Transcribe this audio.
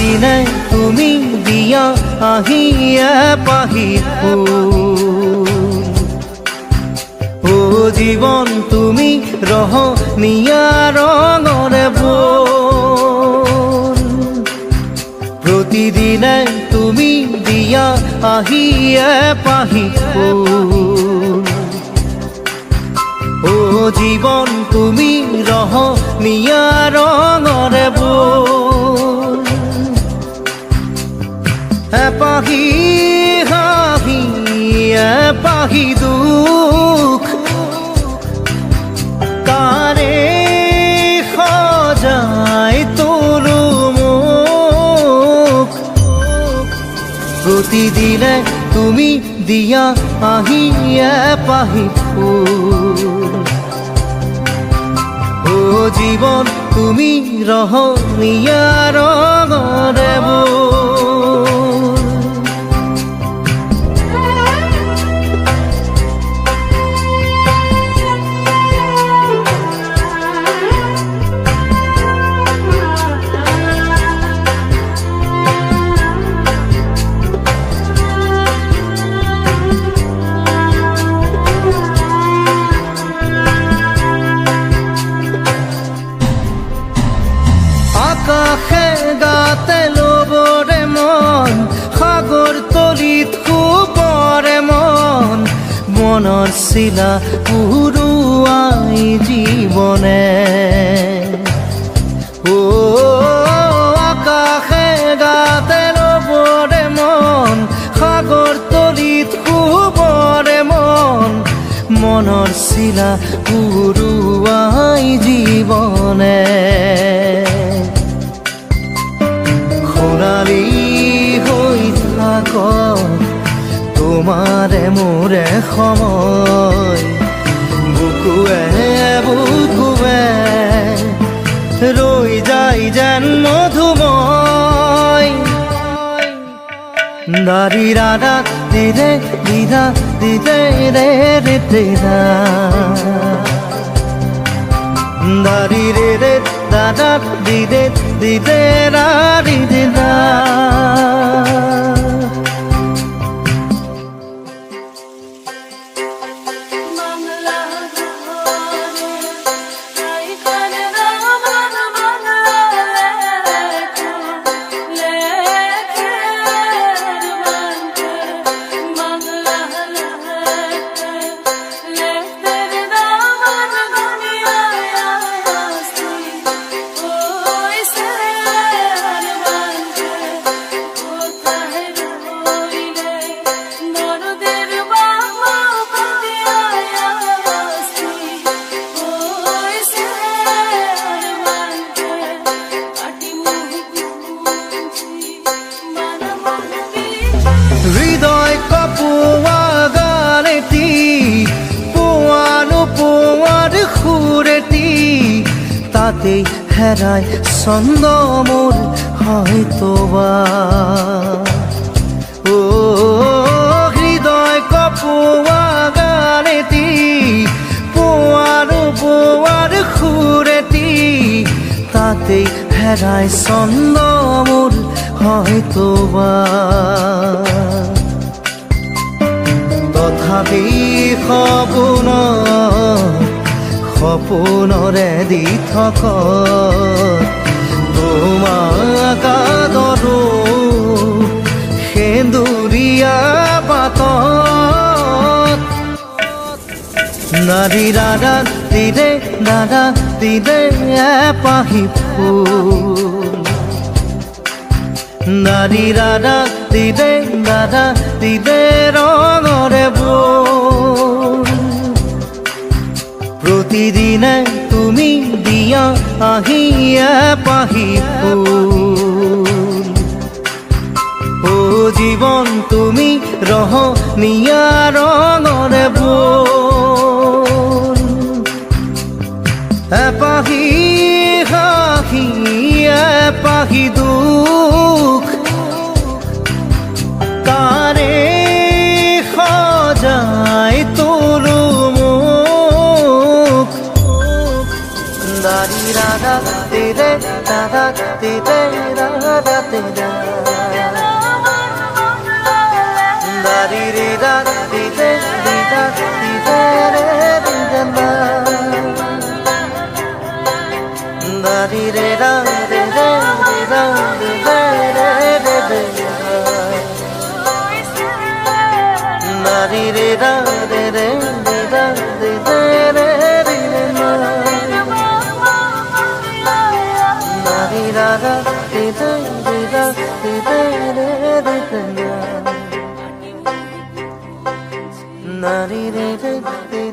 প্ৰতিদিনে তুমি দিয়া আহিয়ে পাহি ফুল ও জীৱন তুমি ৰহনীয়া ৰঙৰে বোল প্ৰতিদিনে তুমি দিয়া আহিয়ে পাহি ফুল ও জীৱন তুমি ৰহনীয়া ৰঙৰে বোল এপাহি হাঁহি এপাহি দুখ তাৰে সজাই তোলো মোক প্ৰতিদিনে তুমি দিয়া আহিয়ে পাহি ফুল ও জীৱন তুমি ৰহনীয়া ৰঙৰে বোল আকাশে গাতে ল'বৰে মন সাগৰ তলিত শুবৰে মন মনৰ চিলা উৰুৱাই জীৱনে ও আকাশে গাতে ল'বৰে মন সাগৰ তলিত শুবৰে মন মনৰ চিলা উৰুৱাই জীৱনে সোণালী হৈ থাক তোমাৰে মোৰে সময় বুকুৱে বুকুৱে ৰৈ যায় যেন মধুময় দাৰি ৰাধা দিদে দিদা দিদে ৰে ৰে দিদা দারি রে রে দাদা দিদে দিদে রা দিদে দা হৃদয় কপোৱা গানেটি পোৱানো পোৱাৰ সুৰেটি তাতেই হেৰাই ছন্দ মোৰ হয়তোবা ও হৃদয় কপোৱা গানেটি পোৱানো পোৱাৰ সুৰেটি তাতেই হেৰাই ছন্দ মোৰ হয়তোবা তথাপি সপোনৰে দি থক তোমাক আদৰো সেন্দুৰীয়া পাতত নাৰী দাদা দিদে এপাহি ফুল নাৰী দাদা দিদে ৰঙৰে বোল প্ৰতিদিনে তুমি দিয়া আহিয়ে পাহি ফুল ও জীৱন তুমি ৰহনীয়া ৰঙৰে বোল এপাহি হাঁহি এপাহি দুখ তাৰে সজাই তোলো মোক দাৰি Radha দিদে ra ti te ra ra ti ra da di re ra ti te di ra ti te re di ra na da di re ra re re re ra re re re re re da di re ra re re re ra re re re re re na da di ra ra ti te di ra ti te re re re na na di re re